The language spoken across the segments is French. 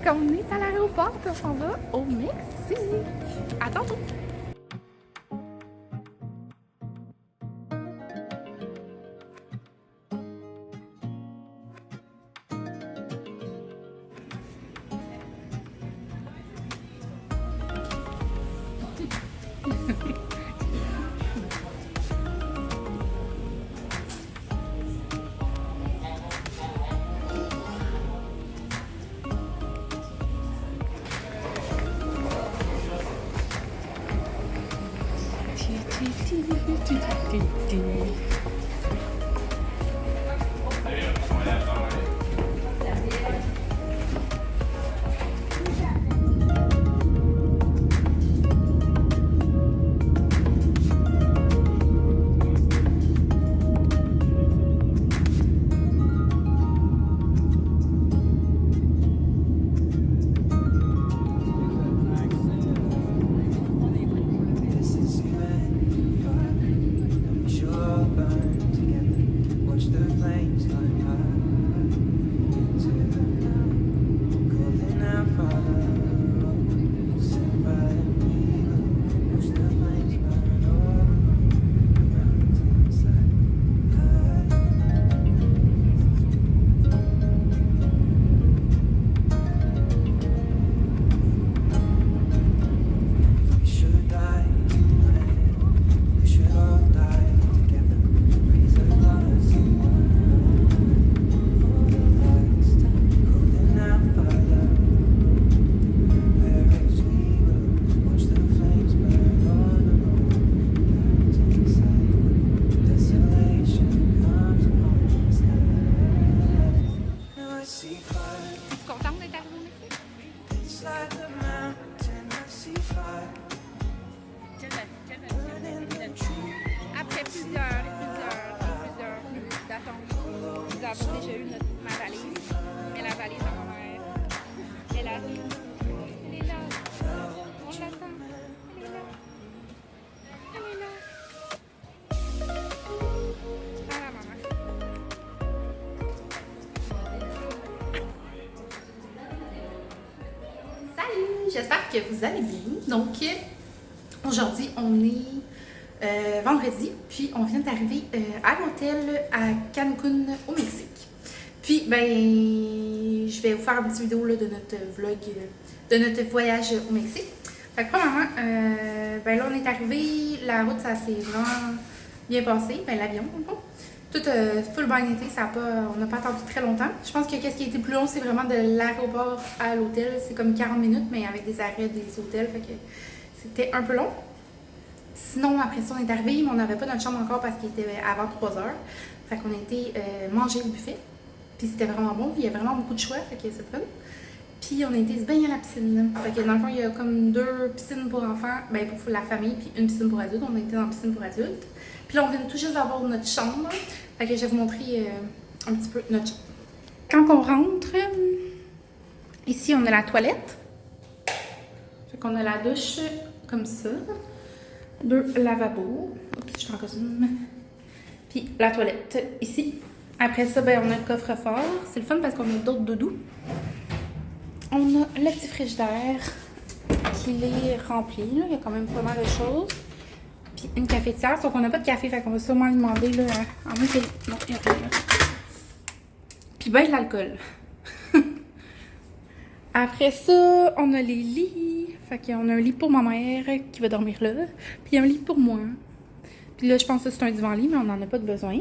qu'on est à l'aéroport, puis on s'en va au Mexique. À tantôt! Après plusieurs minutes d'attente, nous avons déjà eu ma valise. Mais la valise à ma mère, elle arrive. Elle est là. On l'attend. Elle est là. Elle est là. Ah la maman. Salut! J'espère que vous allez bien. Donc, aujourd'hui, on est vendredi, puis on vient d'arriver à l'hôtel à Cancun, au Mexique. Puis, ben, je vais vous faire une petite vidéo là, de notre vlog, de notre voyage au Mexique. Fait que premièrement, ben là, on est arrivé, la route, ça s'est vraiment bien passé, ben l'avion, en fond. Tout full bien été, on n'a pas attendu très longtemps. Je pense que ce qui a été plus long, c'est vraiment de l'aéroport à l'hôtel. C'est comme 40 minutes, mais avec des arrêts des hôtels, fait que c'était un peu long. Sinon, après ça, on est arrivé, mais on n'avait pas notre chambre encore parce qu'il était avant 3 heures. Fait qu'on a été manger au buffet. Puis c'était vraiment bon, il y a vraiment beaucoup de choix, fait que c'est fun. Puis on a été se baigner à la piscine. Fait que dans le fond, il y a comme 2 piscines pour enfants, ben pour la famille, puis une piscine pour adultes. On a été dans la piscine pour adultes. Puis là, on vient tout juste d'avoir notre chambre. Fait que je vais vous montrer un petit peu notre chambre. Quand on rentre, ici, on a la toilette. Fait qu'on a la douche comme ça. 2 lavabos. Oups, je suis en costume. Puis la toilette ici. Après ça, ben, on a le coffre-fort. C'est le fun parce qu'on a d'autres doudous. On a le petit frigidaire qui est rempli. Là. Il y a quand même pas mal de choses. Puis une cafetière. Sauf qu'on n'a pas de café, fait qu'on va sûrement lui demander. Là, en moins que... Non, il y a rien là. Puis ben de l'alcool. Après ça, on a les lits. Fait qu'on a un lit pour ma mère qui va dormir là. Puis un lit pour moi. Puis là, je pense que c'est un divan-lit, mais on n'en a pas de besoin.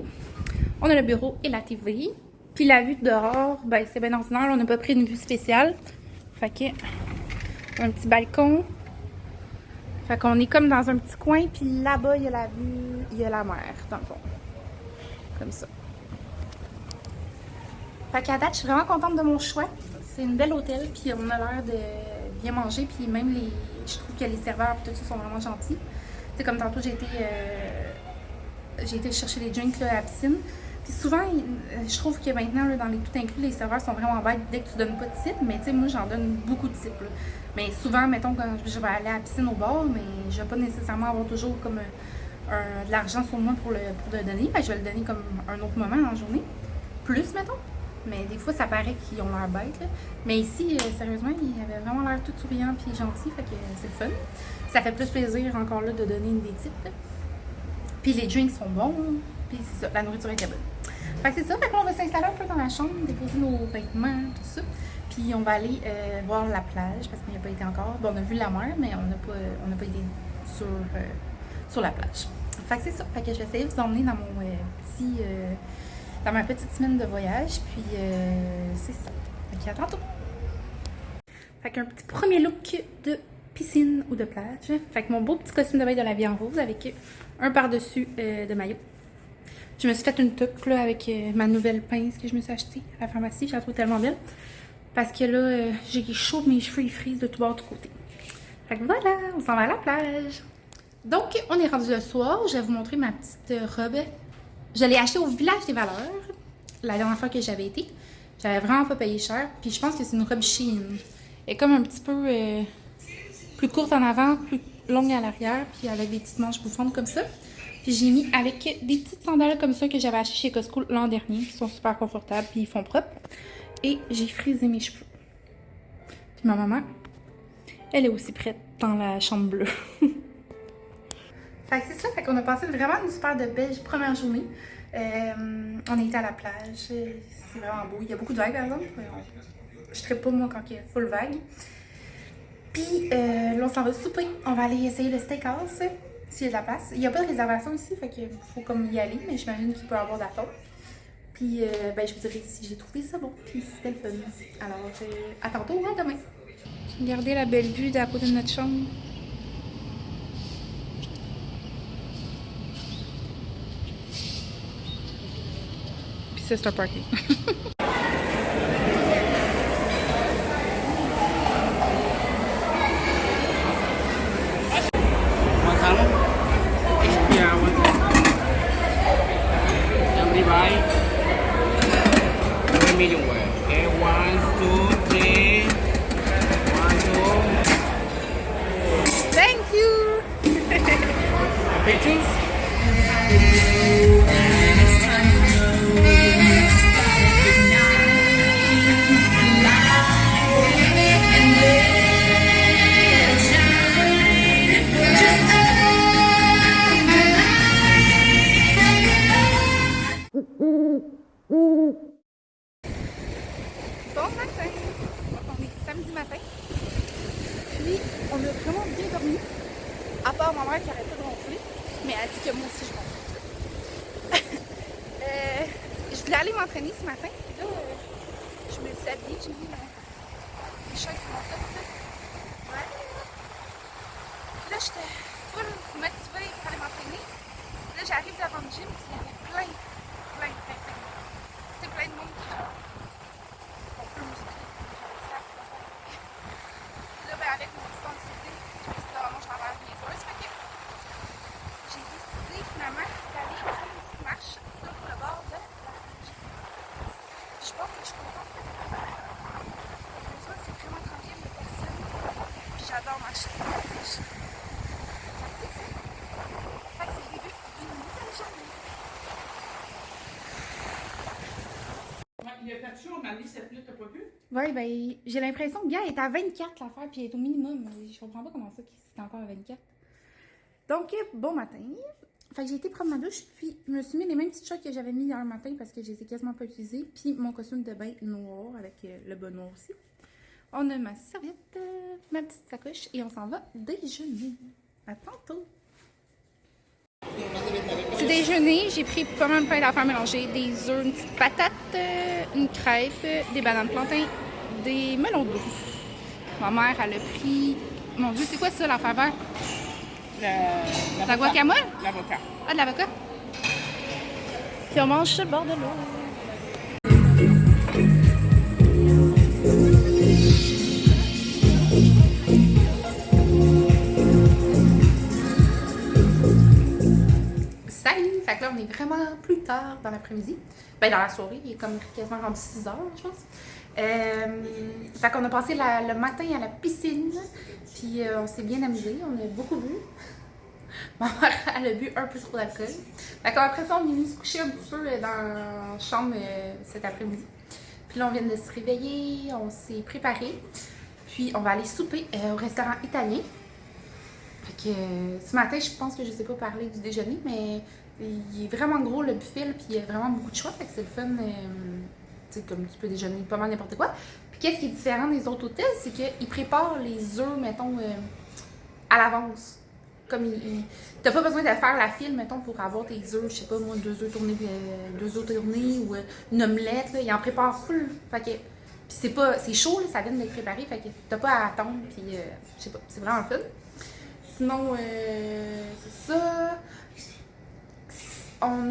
On a le bureau et la TV. Puis la vue dehors, ben c'est bien ordinaire. On n'a pas pris une vue spéciale. Fait que un petit balcon. Fait qu'on est comme dans un petit coin. Puis là-bas, il y a la vue, il y a la mer, dans le fond. Comme ça. Fait qu'à date, je suis vraiment contente de mon choix. C'est une belle hôtel. Puis on a l'air de bien manger. Puis même je trouve que les serveurs et tout ça sont vraiment gentils. C'est comme tantôt, j'ai été chercher les drinks là, à la piscine. Puis souvent, je trouve que maintenant, là, dans les tout inclus, les serveurs sont vraiment bêtes dès que tu donnes pas de tip. Mais tu sais, moi, j'en donne beaucoup de tips. Mais souvent, mettons, quand je vais aller à la piscine au bord, mais je vais pas nécessairement avoir toujours comme de l'argent sur moi pour le donner. Ben, je vais le donner comme un autre moment dans la journée. Plus, mettons. Mais des fois, ça paraît qu'ils ont l'air bêtes. Là. Mais ici, sérieusement, ils avaient vraiment l'air tout souriants puis gentils. Fait que c'est le fun. Ça fait plus plaisir encore là de donner des tips. Là. Puis les drinks sont bons. Puis c'est ça, la nourriture était bonne. Fait que c'est ça. Fait qu'on va s'installer un peu dans la chambre, déposer nos vêtements, tout ça. Puis on va aller voir la plage parce qu'on n'y a pas été encore. Bon, on a vu la mer, mais on n'a pas été sur la plage. Fait que c'est ça. Fait que je vais essayer de vous emmener dans mon dans ma petite semaine de voyage. Puis c'est ça. Fait qu'à tantôt. Fait qu'un petit premier look de piscine ou de plage. Fait que mon beau petit costume de bain de la vie en rose avec un par-dessus de maillot. Je me suis fait une tuque là avec ma nouvelle pince que je me suis achetée à la pharmacie. Je la trouve tellement belle. Parce que là, j'ai chaud, mes cheveux ils frisent de tout bord, de tout côté. Fait que voilà, on s'en va à la plage. Donc, on est rendu le soir. Je vais vous montrer ma petite robe. Je l'ai achetée au Village des Valeurs. La dernière fois que j'avais été. J'avais vraiment pas payé cher. Puis je pense que c'est une robe Shein. Elle est comme un petit peu plus courte en avant, plus longue à l'arrière. Puis avec des petites manches bouffantes comme ça. Puis j'ai mis avec des petites sandales comme ça que j'avais achetées chez Costco l'an dernier. Ils sont super confortables puis ils font propre. Et j'ai frisé mes cheveux. Puis ma maman, elle est aussi prête dans la chambre bleue. Fait que c'est ça, fait qu'on a passé vraiment une super de belle première journée. On était à la plage, c'est vraiment beau. Il y a beaucoup de vagues par exemple. Je trippe pas moi quand il y a full vague. Puis là on s'en va souper. On va aller essayer le steakhouse s'il y a de la place. Il n'y a pas de réservation ici, fait qu'il faut comme y aller, mais j'imagine qu'il peut y avoir d'attente. Puis ben, je vous dirai si j'ai trouvé ça bon, puis c'était le fun. Alors à tantôt, à demain. Regardez la belle vue d'à côté de notre chambre. Puis ça, c'est un parking. Thank you! Pictures? Bon matin! On est samedi matin. Puis, on a vraiment bien dormi. À part ma mère qui arrête pas de ronfler. Mais elle dit que moi aussi je ronfle. Je voulais aller m'entraîner ce matin. Puis là, je me suis habillée. J'ai mis mes shorts qui m'ont fait. Ouais. Puis là, j'étais full motivée pour aller m'entraîner. Là, j'arrive devant le gym. Puis il y avait plein de monde qui on peut muscler. Là, ben, avec mon petit anxiété, je me suis dit, oh non, je vais avoir bien joueuse. Fait que j'ai décidé finalement d'aller faire une petite marche là, pour le bord de la plage. Je pense que je suis contente parce que c'est vraiment tranquille, il n'y a personne. Puis j'adore marcher sur la plage. Fait que c'est le début d'une nouvelle journée. Il a fait chaud, Marie, cette nuit, t'as pas vu? Oui, ben, j'ai l'impression que le gars est à 24 l'affaire, puis il est au minimum. Je comprends pas comment ça qu'il est encore à 24. Donc, bon matin. Fait que j'ai été prendre ma douche, puis je me suis mis les mêmes petites shorts que j'avais mis hier matin parce que je les ai quasiment pas utilisées. Puis mon costume de bain noir avec le bas noir aussi. On a ma serviette, ma petite sacoche et on s'en va déjeuner. À tantôt! Petit déjeuner, j'ai pris pas mal de pain d'affaires mélangées, des œufs, une petite patate, une crêpe, des bananes plantains, des melons d'eau. Ma mère, elle a pris... Mon Dieu, c'est quoi ça, l'affaire verte? La guacamole? L'avocat. Ah, de l'avocat? Puis on mange sur le bord de l'eau. Salut! Fait que là, on est vraiment plus tard dans l'après-midi. Ben, dans la soirée, il est comme quasiment rendu 6 heures, je pense. Fait qu'on a passé le matin à la piscine. Puis on s'est bien amusé. On a beaucoup bu. Ma mère, elle a bu un peu trop d'alcool. Fait qu'après ça, on est venu se coucher un petit peu dans la chambre cet après-midi. Puis là, on vient de se réveiller, on s'est préparé. Puis on va aller souper au restaurant italien. Fait que ce matin, je pense que je sais pas parler du déjeuner, mais il est vraiment gros le buffet, là, puis il y a vraiment beaucoup de choix. Fait que c'est le fun. Tu sais, comme tu peux déjeuner pas mal n'importe quoi. Puis qu'est-ce qui est différent des autres hôtels, c'est qu'ils préparent les œufs, mettons, à l'avance. Comme t'as pas besoin de faire la file, mettons, pour avoir tes œufs, je sais pas moi, 2 œufs tournés ou une omelette, là, ils en préparent full. Fait que, puis c'est chaud, là, ça vient d'être préparé, fait que t'as pas à attendre, puis je sais pas, c'est vraiment fun. Sinon, c'est ça. On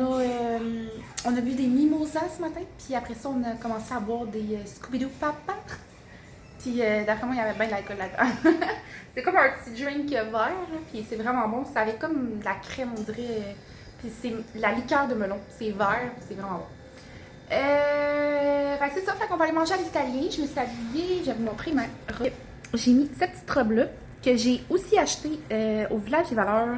a bu des mimosas ce matin, puis après ça, on a commencé à boire des Scooby-Doo Papa. Puis d'après moi, il y avait bien de l'alcool là-dedans. C'est comme un petit drink vert, là, puis c'est vraiment bon. C'est avec comme de la crème, on dirait. Puis c'est la liqueur de melon. C'est vert, c'est vraiment bon. Fait que c'est ça, fait qu'on va aller manger à l'italien. Je me suis habillée, je vais vous montrer ma robe. J'ai mis cette petite robe-là, que j'ai aussi achetée au Village des Valeurs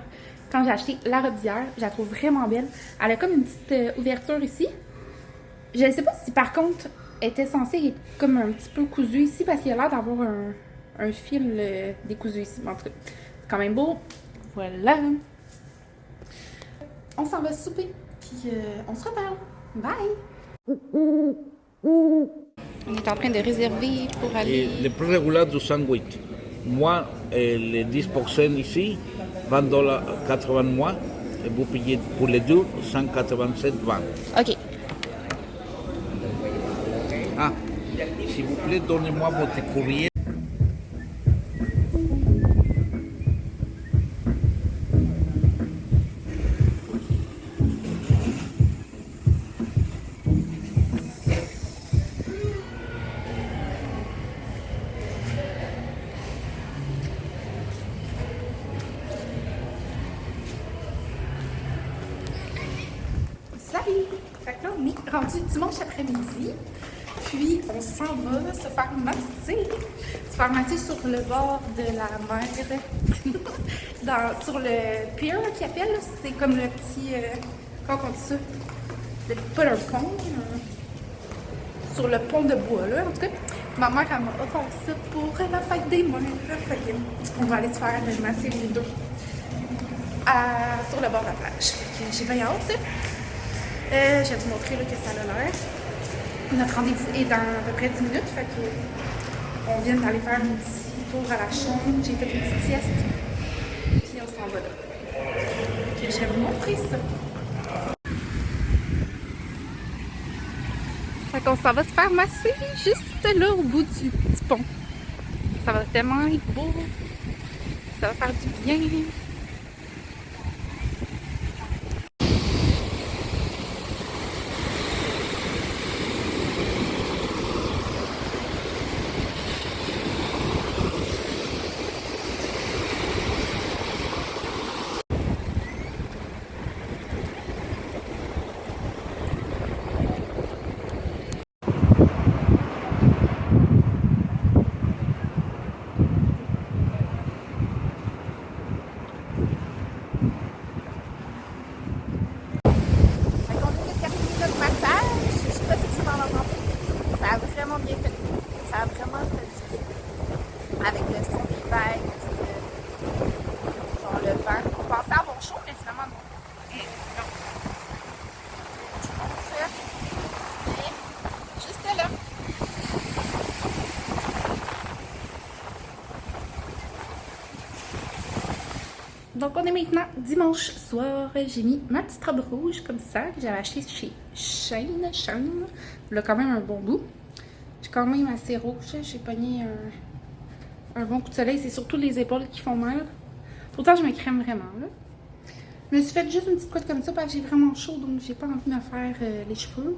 quand j'ai acheté la robe d'hier. Je la trouve vraiment belle. Elle a comme une petite ouverture ici. Je ne sais pas si par contre était censée être comme un petit peu cousu ici parce qu'il a l'air d'avoir un fil décousu ici. En tout cas, c'est quand même beau. Voilà. On s'en va souper, puis on se reparle. Bye! On est en train de réserver pour aller... Le prix régulier du sandwich. Moi, les 10% ici, $20,80 mois. Et vous payez pour les deux, 187,20. OK. Ah, s'il vous plaît, donnez-moi votre courrier. Salut! Fait que là, on est rendu dimanche après-midi. Puis, on s'en va se faire masser. Se faire masser sur le bord de la mer. Sur le pier qu'ils appellent. C'est comme le petit... comment on dit ça? Pas le pont. Sur le pont de bois, là. En tout cas, ma mère, elle m'a offert ça pour la fête des mères. Fait que, on va aller se faire masser les deux. Sur le bord de la plage. Fait que j'ai bien hâte. Je vais vous montrer là, que ça a l'air. Notre rendez-vous est dans à peu près 10 minutes. Fait que on vient d'aller faire un petit tour à la chambre. J'ai fait une petite sieste. Puis on s'en va là. Puis je vais vous montrer ça. Fait qu'on s'en va se faire masser juste là au bout du petit pont. Ça va tellement être beau. Ça va faire du bien. Bien fait. Ça a vraiment fait du bien. Avec le son des vagues, genre le vent. On pensait avoir chaud, mais finalement non. Non. Je montre ça. C'est juste là. Donc on est maintenant dimanche soir. J'ai mis ma petite robe rouge comme ça que j'avais achetée chez Shein. Elle a quand même un bon bout. J'ai quand même assez rouge. J'ai pogné un bon coup de soleil. C'est surtout les épaules qui font mal. Pourtant, je me crème vraiment. Là. Je me suis fait juste une petite couette comme ça parce que j'ai vraiment chaud. Donc, j'ai pas envie de me faire les cheveux.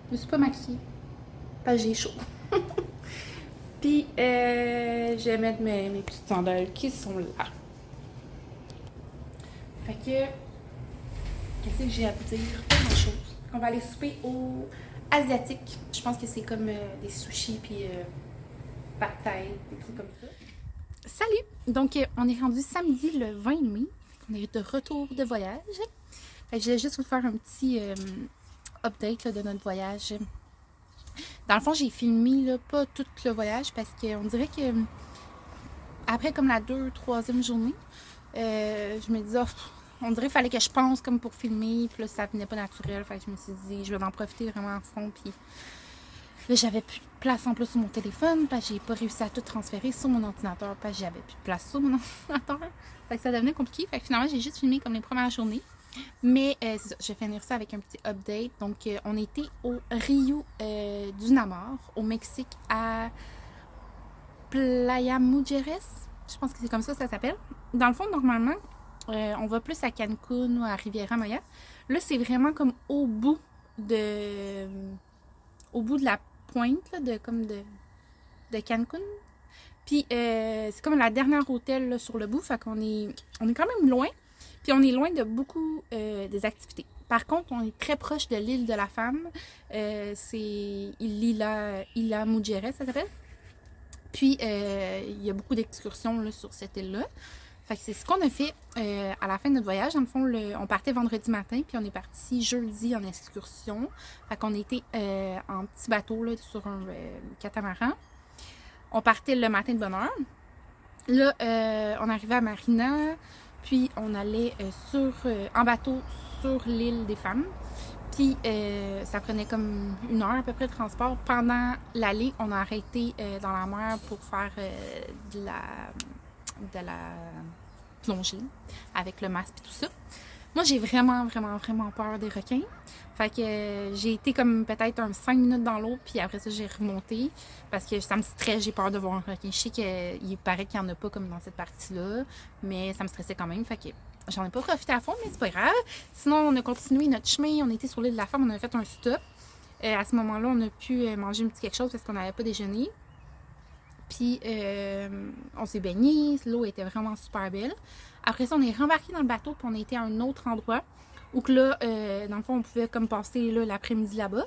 Je me suis pas maquillée parce que j'ai chaud. Puis, je vais mettre mes petites sandales qui sont là. Fait que, qu'est-ce que j'ai à vous dire? Pas grand-chose. On va aller souper au asiatique. Je pense que c'est comme des sushis puis pad thai, des trucs comme ça. Salut! Donc, on est rendu samedi le 20 mai. On est de retour de voyage. Fait que je vais juste vous faire un petit update là, de notre voyage Dans le fond, j'ai filmé là, pas tout le voyage parce qu'on dirait que après comme la 2e, 3e journée, je me disais, on dirait qu'il fallait que je pense comme pour filmer, puis là ça venait pas naturel, fait que je me suis dit, je vais en profiter vraiment à fond, puis là j'avais plus de place en plus sur mon téléphone, parce que j'ai pas réussi à tout transférer sur mon ordinateur, parce que j'avais plus de place sur mon ordinateur, fait que ça devenait compliqué, fait que finalement j'ai juste filmé comme les premières journées. Mais c'est ça, je vais finir ça avec un petit update. Donc, on était au Rio du Namor, au Mexique, à Playa Mujeres. Je pense que c'est comme ça s'appelle. Dans le fond, normalement, on va plus à Cancun ou à Riviera Maya. Là, c'est vraiment comme au bout de la pointe, là, de Cancun. Puis, c'est comme la dernière hôtel là, sur le bout. Fait qu'on est quand même loin. Puis on est loin de beaucoup des activités. Par contre, on est très proche de l'île de la Femme. C'est Isla Mujeres, ça s'appelle. Puis il y a beaucoup d'excursions là, sur cette île-là. Fait que c'est ce qu'on a fait à la fin de notre voyage. Dans le fond, on partait vendredi matin, puis on est parti jeudi en excursion. Fait qu'on était en petit bateau là, sur un catamaran. On partait le matin de bonne heure. Là, on arrivait à Marina. Puis on allait en bateau sur l'île des Femmes. Puis ça prenait comme 1 heure à peu près de transport. Pendant l'aller, on a arrêté dans la mer pour faire de la plongée avec le masque et tout ça. Moi, j'ai vraiment, vraiment, vraiment peur des requins. Fait que j'ai été comme peut-être 5 minutes dans l'eau, puis après ça, j'ai remonté parce que ça me stresse, j'ai peur de voir un requin. Je sais qu'il paraît qu'il n'y en a pas comme dans cette partie-là, mais ça me stressait quand même. Fait que j'en ai pas profité à fond, mais c'est pas grave. Sinon, on a continué notre chemin, on était sur l'île de la Femme, on a fait un stop. À ce moment-là, on a pu manger un petit quelque chose parce qu'on n'avait pas déjeuné. Puis on s'est baigné, l'eau était vraiment super belle. Après ça, on est rembarqué dans le bateau, puis on a été à un autre endroit où que là, dans le fond, on pouvait comme passer là, l'après-midi là-bas.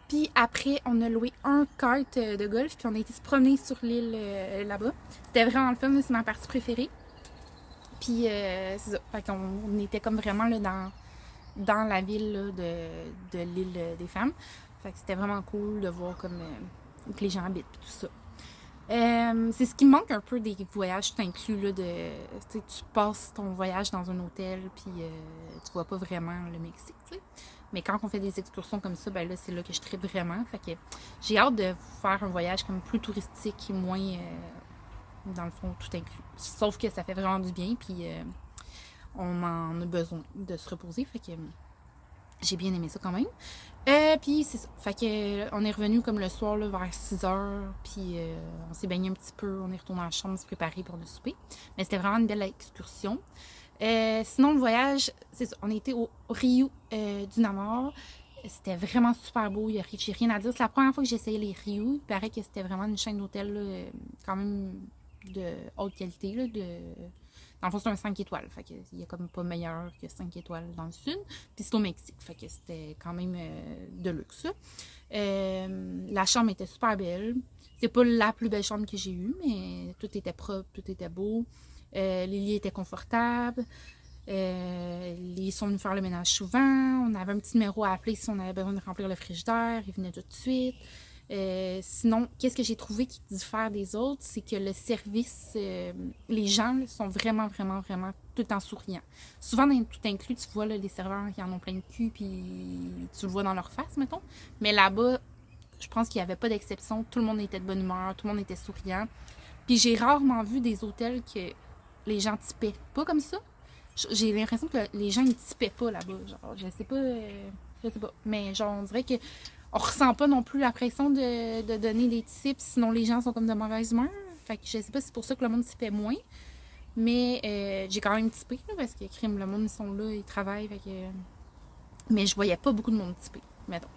Puis après, on a loué un kart de golf, puis on a été se promener sur l'île là-bas. C'était vraiment le fun, c'est ma partie préférée. Puis c'est ça, fait qu'on était comme vraiment là, dans la ville là, de l'île des Femmes. Fait que c'était vraiment cool de voir comme où que les gens habitent, puis tout ça. C'est ce qui me manque un peu des voyages tout inclus là, tu passes ton voyage dans un hôtel puis tu vois pas vraiment le Mexique, t'sais. Mais quand on fait des excursions comme ça, ben là c'est là que je tripe vraiment. Fait que j'ai hâte de faire un voyage comme plus touristique et moins dans le fond tout inclus. Sauf que ça fait vraiment du bien puis on en a besoin de se reposer. Fait que j'ai bien aimé ça quand même. Puis c'est ça. Fait que on est revenu comme le soir là, vers 6h. Puis on s'est baigné un petit peu. On est retourné dans la chambre se préparer pour le souper. Mais c'était vraiment une belle excursion. Sinon, le voyage, c'est ça. On était au Rio du Namor. C'était vraiment super beau. J'ai rien à dire. C'est la première fois que j'ai essayé les Rio. Il paraît que c'était vraiment une chaîne d'hôtels quand même de haute qualité. Là, dans le fond, c'est un 5 étoiles. Fait que il y a comme pas meilleur que 5 étoiles dans le sud. Puis c'est au Mexique. Fait que c'était quand même de luxe. La chambre était super belle. C'est pas la plus belle chambre que j'ai eue, mais tout était propre, tout était beau. Les lits étaient confortables. Ils sont venus faire le ménage souvent. On avait un petit numéro à appeler si on avait besoin de remplir le frigidaire. Ils venaient tout de suite. Sinon, qu'est-ce que j'ai trouvé qui diffère des autres, c'est que le service, les gens là, sont vraiment, vraiment, vraiment tout en souriant. Souvent, dans tout inclus, tu vois là, les serveurs qui en ont plein de cul, puis tu le vois dans leur face, mettons. Mais là-bas, je pense qu'il n'y avait pas d'exception. Tout le monde était de bonne humeur, tout le monde était souriant. Puis j'ai rarement vu des hôtels que les gens tipaient. Pas comme ça. J'ai l'impression que les gens, ils tipaient pas là-bas. Genre, je sais pas. Mais genre, on dirait que on ressent pas non plus la pression de donner des tips, sinon les gens sont comme de mauvaise humeur. Fait que je sais pas si c'est pour ça que le monde tipait moins. Mais j'ai quand même tipé, là, parce que crime, le monde, ils sont là, ils travaillent. Fait que... Mais je voyais pas beaucoup de monde tiper, mettons.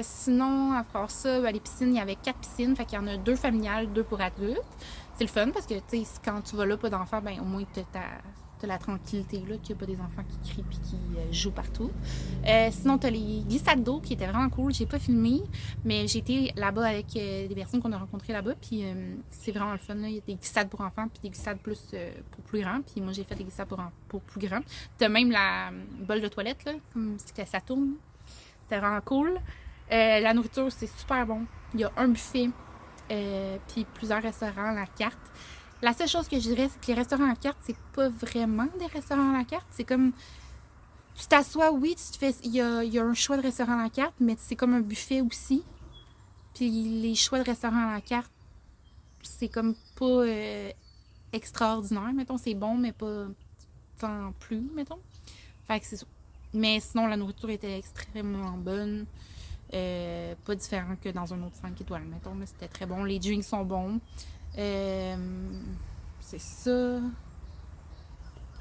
Sinon, à part ça, ben, les piscines, il y avait 4 piscines. Fait qu'il y en a 2 familiales, 2 pour adultes. C'est le fun parce que, tu sais, quand tu vas là, pas d'enfants, ben au moins t'as la tranquillité, là, qu'il n'y a pas des enfants qui crient et qui jouent partout. Sinon, t'as les glissades d'eau qui étaient vraiment cool. J'ai pas filmé, mais j'ai été là-bas avec des personnes qu'on a rencontrées là-bas. Puis c'est vraiment le fun, là. Il y a des glissades pour enfants puis des glissades plus pour plus grands. Puis moi, j'ai fait des glissades pour plus grands. T'as même la bol de toilette, là, comme si ça tourne. C'était vraiment cool. La nourriture, c'est super bon. Il y a un buffet, puis plusieurs restaurants à la carte. La seule chose que je dirais, c'est que les restaurants à la carte, c'est pas vraiment des restaurants à la carte. C'est comme, tu t'assois, oui, il y a un choix de restaurant à la carte, mais c'est comme un buffet aussi. Puis les choix de restaurants à la carte, c'est comme pas extraordinaire, mettons. C'est bon, mais pas tant plus, mettons. Fait que c'est ça. Mais sinon, la nourriture était extrêmement bonne. Pas différent que dans un autre 5 étoiles, mettons. Mais c'était très bon. Les drinks sont bons. C'est ça.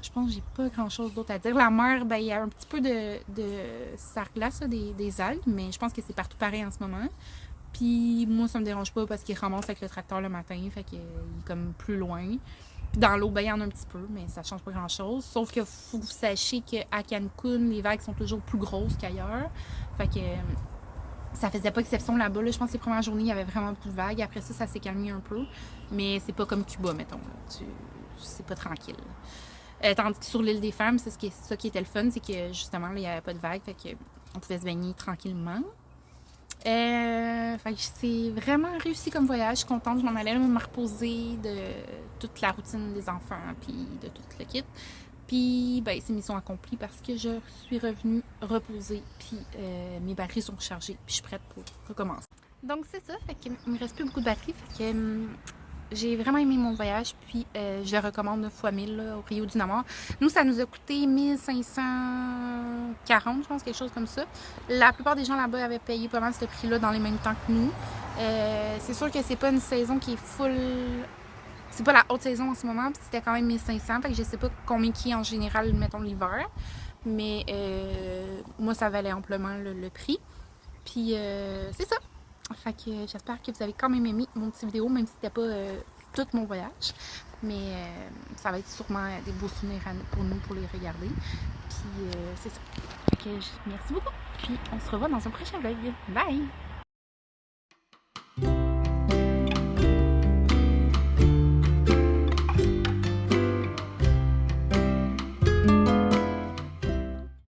Je pense que j'ai pas grand chose d'autre à dire. La mer, ben, il y a un petit peu de sargasse, des algues, mais je pense que c'est partout pareil en ce moment. Puis moi, ça me dérange pas parce qu'il ramasse avec le tracteur le matin, fait qu'il est comme plus loin. Puis dans l'eau, ben, il y en a un petit peu, mais ça change pas grand-chose. Sauf que faut que vous sachiez qu'à Cancun, les vagues sont toujours plus grosses qu'ailleurs. Fait que ça faisait pas exception là-bas. Là. Je pense que les premières journées, il y avait vraiment beaucoup de vagues. Après ça, ça s'est calmé un peu. Mais c'est pas comme Cuba, mettons. C'est pas tranquille. Tandis que sur l'île des Femmes, c'est ça qui était le fun, c'est que justement, là, il n'y avait pas de vagues. Fait que on pouvait se baigner tranquillement. Fait que c'est vraiment réussi comme voyage. Je suis contente, je m'en allais me reposer de toute la routine des enfants puis de tout le kit. Puis ben, c'est mission accomplie parce que je suis revenue reposer puis mes batteries sont chargées puis je suis prête pour recommencer. Donc c'est ça, fait qu'il me reste plus beaucoup de batterie, fait que j'ai vraiment aimé mon voyage, puis je le recommande 9 fois 1000 là, au Rio du Namor. Nous, ça nous a coûté 1540, je pense, quelque chose comme ça. La plupart des gens là-bas avaient payé pas mal ce prix-là dans les mêmes temps que nous. C'est sûr que c'est pas une saison qui est full... C'est pas la haute saison en ce moment, puis c'était quand même 1500, fait que je sais pas combien qui est en général, mettons, l'hiver. Mais moi, ça valait amplement le prix. Puis c'est ça. Fait que j'espère que vous avez quand même aimé mon petit vidéo, même si c'était pas tout mon voyage. Mais ça va être sûrement des beaux souvenirs pour nous, pour les regarder. Puis c'est ça. Fait que merci beaucoup. Puis on se revoit dans un prochain vlog. Bye!